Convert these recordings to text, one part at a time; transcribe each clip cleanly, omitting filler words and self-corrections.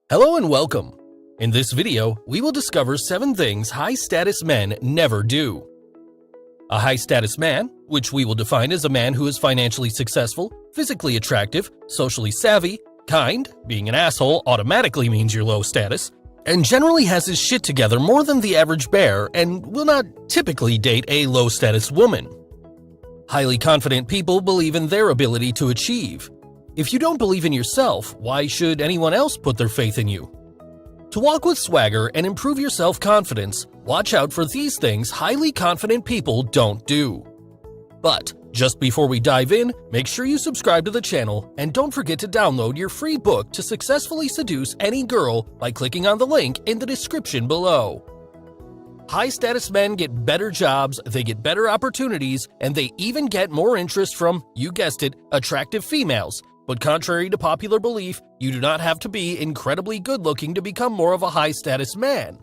Hello and welcome. In this video, we will discover 7 things high-status men never do. A high-status man, which we will define as a man who is financially successful, physically attractive, socially savvy, kind, being an asshole automatically means you're low status, and generally has his shit together more than the average bear and will not typically date a low-status woman. Highly confident people believe in their ability to achieve. If you don't believe in yourself, why should anyone else put their faith in you? To walk with swagger and improve your self-confidence, watch out for these things highly confident people don't do. But just before we dive in, make sure you subscribe to the channel and don't forget to download your free book to successfully seduce any girl by clicking on the link in the description below. High-status men get better jobs, they get better opportunities, and they even get more interest from, you guessed it, attractive females. But contrary to popular belief, you do not have to be incredibly good-looking to become more of a high-status man.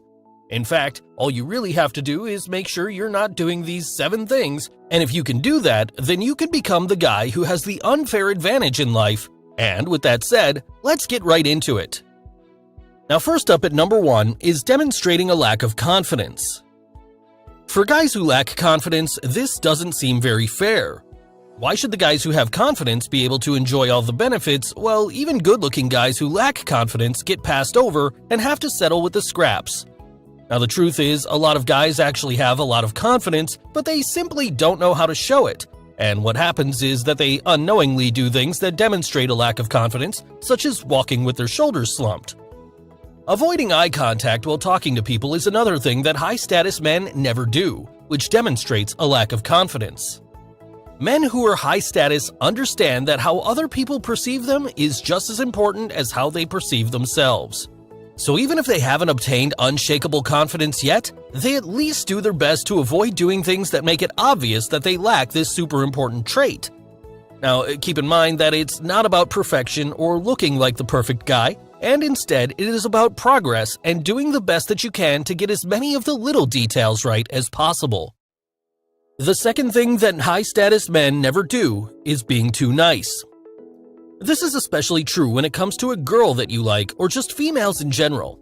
In fact, all you really have to do is make sure you're not doing these 7 things, and if you can do that, then you can become the guy who has the unfair advantage in life. And with that said, let's get right into it. Now first up at number 1 is demonstrating a lack of confidence. For guys who lack confidence, this doesn't seem very fair. Why should the guys who have confidence be able to enjoy all the benefits, while even good-looking guys who lack confidence get passed over and have to settle with the scraps? Now the truth is, a lot of guys actually have a lot of confidence, but they simply don't know how to show it. And what happens is that they unknowingly do things that demonstrate a lack of confidence, such as walking with their shoulders slumped. Avoiding eye contact while talking to people is another thing that high-status men never do, which demonstrates a lack of confidence. Men who are high status understand that how other people perceive them is just as important as how they perceive themselves. So even if they haven't obtained unshakable confidence yet, they at least do their best to avoid doing things that make it obvious that they lack this super important trait. Now, keep in mind that it's not about perfection or looking like the perfect guy, and instead it is about progress and doing the best that you can to get as many of the little details right as possible. The second thing that high-status men never do is being too nice. This is especially true when it comes to a girl that you like or just females in general.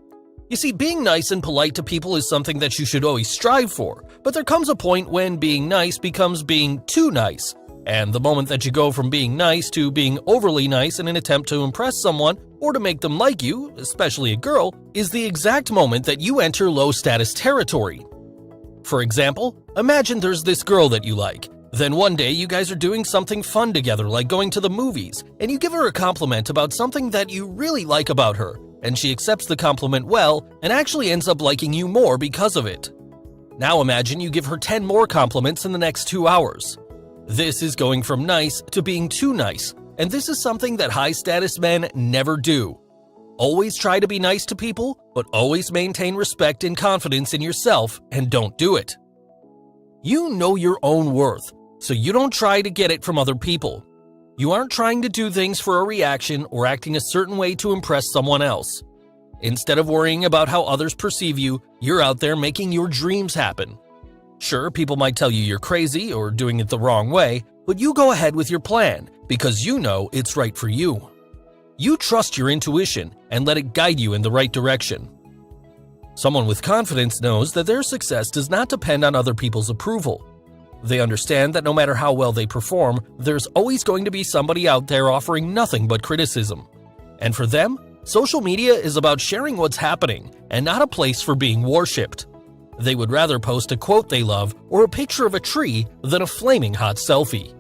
You see, being nice and polite to people is something that you should always strive for, but there comes a point when being nice becomes being too nice. And the moment that you go from being nice to being overly nice in an attempt to impress someone or to make them like you, especially a girl, is the exact moment that you enter low-status territory. For example, imagine there's this girl that you like. Then one day you guys are doing something fun together like going to the movies, and you give her a compliment about something that you really like about her, and she accepts the compliment well and actually ends up liking you more because of it. Now imagine you give her 10 more compliments in the next 2 hours. This is going from nice to being too nice, and this is something that high-status men never do. Always try to be nice to people, but always maintain respect and confidence in yourself and don't do it. You know your own worth, so you don't try to get it from other people. You aren't trying to do things for a reaction or acting a certain way to impress someone else. Instead of worrying about how others perceive you, you're out there making your dreams happen. Sure, people might tell you you're crazy or doing it the wrong way, but you go ahead with your plan because you know it's right for you. You trust your intuition and let it guide you in the right direction. Someone with confidence knows that their success does not depend on other people's approval. They understand that no matter how well they perform, there's always going to be somebody out there offering nothing but criticism. And for them, social media is about sharing what's happening and not a place for being worshipped. They would rather post a quote they love or a picture of a tree than a flaming hot selfie.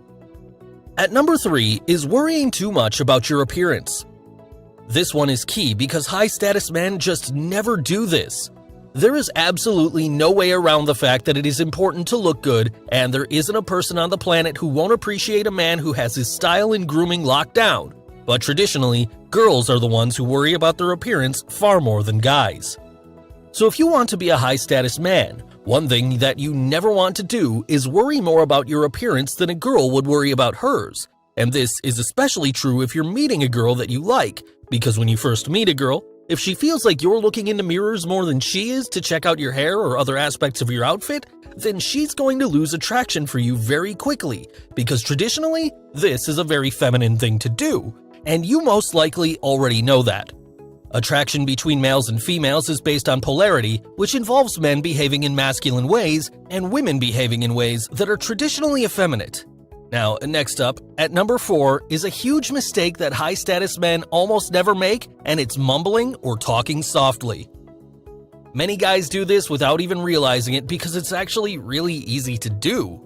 At number 3 is worrying too much about your appearance. This one is key because high-status men just never do this. There is absolutely no way around the fact that it is important to look good, and there isn't a person on the planet who won't appreciate a man who has his style and grooming locked down. But traditionally, girls are the ones who worry about their appearance far more than guys. So if you want to be a high-status man, one thing that you never want to do is worry more about your appearance than a girl would worry about hers. And this is especially true if you're meeting a girl that you like, because when you first meet a girl, if she feels like you're looking into mirrors more than she is to check out your hair or other aspects of your outfit, then she's going to lose attraction for you very quickly, because traditionally, this is a very feminine thing to do, and you most likely already know that. Attraction between males and females is based on polarity, which involves men behaving in masculine ways and women behaving in ways that are traditionally effeminate. Now, next up, at number 4 is a huge mistake that high-status men almost never make, and it's mumbling or talking softly. Many guys do this without even realizing it because it's actually really easy to do.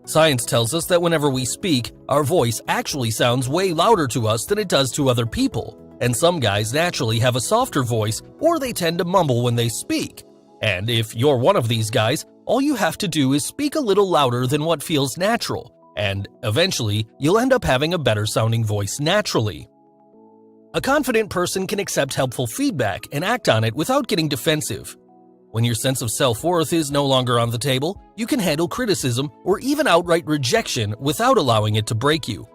Science tells us that whenever we speak, our voice actually sounds way louder to us than it does to other people. And some guys naturally have a softer voice, or they tend to mumble when they speak. And if you're one of these guys, all you have to do is speak a little louder than what feels natural, and eventually you'll end up having a better sounding voice naturally. A confident person can accept helpful feedback and act on it without getting defensive. When your sense of self-worth is no longer on the table, you can handle criticism or even outright rejection without allowing it to break you.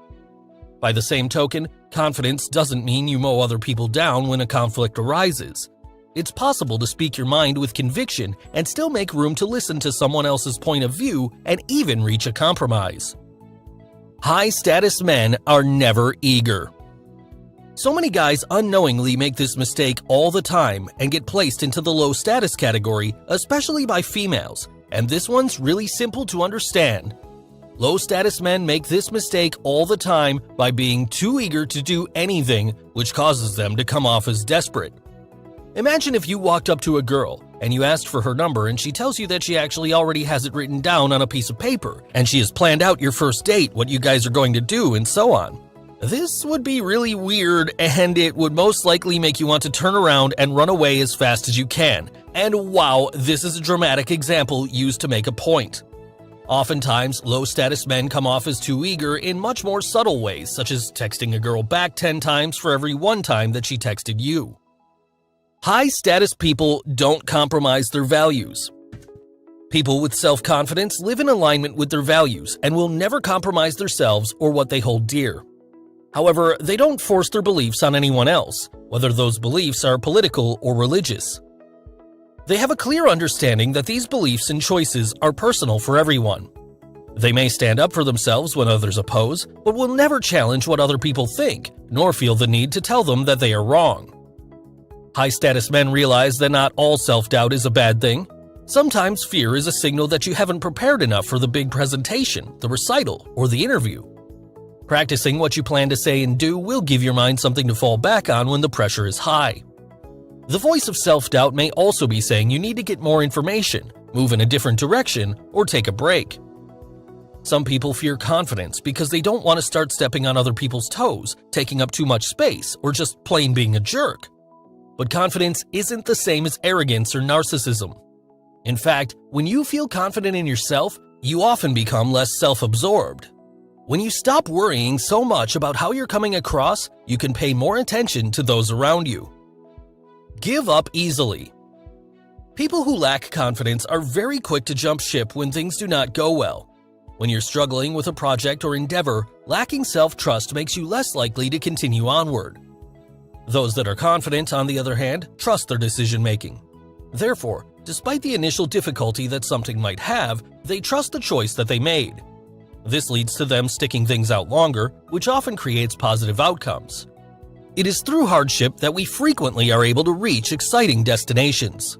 By the same token, confidence doesn't mean you mow other people down when a conflict arises. It's possible to speak your mind with conviction and still make room to listen to someone else's point of view and even reach a compromise. High-status men are never eager. So many guys unknowingly make this mistake all the time and get placed into the low-status category, especially by females, and this one's really simple to understand. Low-status men make this mistake all the time by being too eager to do anything, which causes them to come off as desperate. Imagine if you walked up to a girl and you asked for her number and she tells you that she actually already has it written down on a piece of paper and she has planned out your first date, what you guys are going to do, and so on. This would be really weird, and it would most likely make you want to turn around and run away as fast as you can. And wow, this is a dramatic example used to make a point. Oftentimes, low-status men come off as too eager in much more subtle ways, such as texting a girl back 10 times for every 1 time that she texted you. High-status people don't compromise their values. People with self-confidence live in alignment with their values and will never compromise themselves or what they hold dear. However, they don't force their beliefs on anyone else, whether those beliefs are political or religious. They have a clear understanding that these beliefs and choices are personal for everyone. They may stand up for themselves when others oppose, but will never challenge what other people think, nor feel the need to tell them that they are wrong. High-status men realize that not all self-doubt is a bad thing. Sometimes fear is a signal that you haven't prepared enough for the big presentation, the recital, or the interview. Practicing what you plan to say and do will give your mind something to fall back on when the pressure is high. The voice of self-doubt may also be saying you need to get more information, move in a different direction, or take a break. Some people fear confidence because they don't want to start stepping on other people's toes, taking up too much space, or just plain being a jerk. But confidence isn't the same as arrogance or narcissism. In fact, when you feel confident in yourself, you often become less self-absorbed. When you stop worrying so much about how you're coming across, you can pay more attention to those around you. Give up easily. People who lack confidence are very quick to jump ship when things do not go well. When you're struggling with a project or endeavor, lacking self-trust makes you less likely to continue onward. Those that are confident, on the other hand, trust their decision-making. Therefore, despite the initial difficulty that something might have, they trust the choice that they made. This leads to them sticking things out longer, which often creates positive outcomes. It is through hardship that we frequently are able to reach exciting destinations.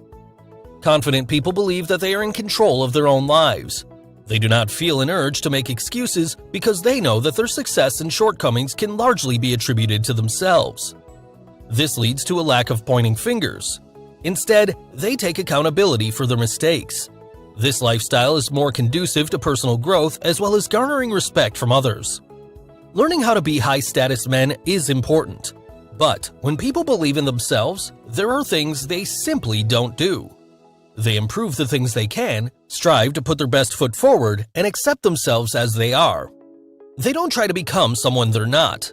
Confident people believe that they are in control of their own lives. They do not feel an urge to make excuses because they know that their success and shortcomings can largely be attributed to themselves. This leads to a lack of pointing fingers. Instead, they take accountability for their mistakes. This lifestyle is more conducive to personal growth as well as garnering respect from others. Learning how to be high-status men is important. But when people believe in themselves, there are things they simply don't do. They improve the things they can, strive to put their best foot forward, and accept themselves as they are. They don't try to become someone they're not.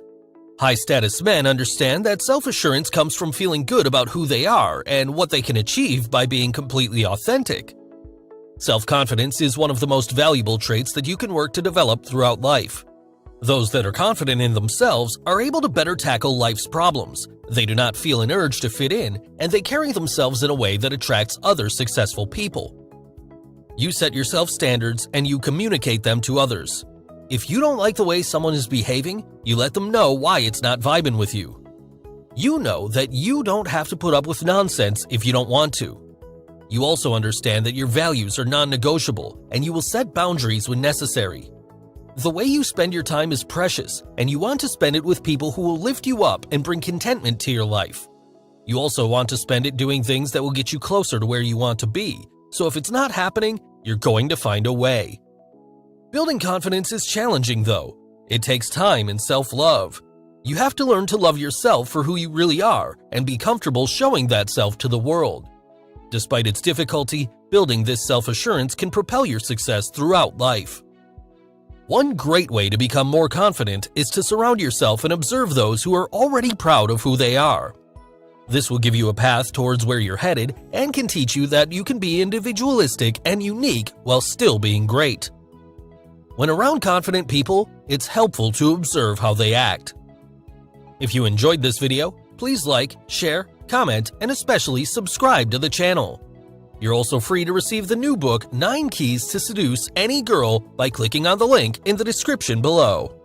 High-status men understand that self-assurance comes from feeling good about who they are and what they can achieve by being completely authentic. Self-confidence is one of the most valuable traits that you can work to develop throughout life. Those that are confident in themselves are able to better tackle life's problems. They do not feel an urge to fit in, and they carry themselves in a way that attracts other successful people. You set yourself standards and you communicate them to others. If you don't like the way someone is behaving, you let them know why it's not vibing with you. You know that you don't have to put up with nonsense if you don't want to. You also understand that your values are non-negotiable and you will set boundaries when necessary. The way you spend your time is precious, and you want to spend it with people who will lift you up and bring contentment to your life. You also want to spend it doing things that will get you closer to where you want to be, so if it's not happening, you're going to find a way. Building confidence is challenging though. It takes time and self-love. You have to learn to love yourself for who you really are and be comfortable showing that self to the world. Despite its difficulty, building this self-assurance can propel your success throughout life. One great way to become more confident is to surround yourself and observe those who are already proud of who they are. This will give you a path towards where you're headed and can teach you that you can be individualistic and unique while still being great. When around confident people, it's helpful to observe how they act. If you enjoyed this video, please like, share, comment, and especially subscribe to the channel. You're also free to receive the new book 9 Keys to Seduce Any Girl by clicking on the link in the description below.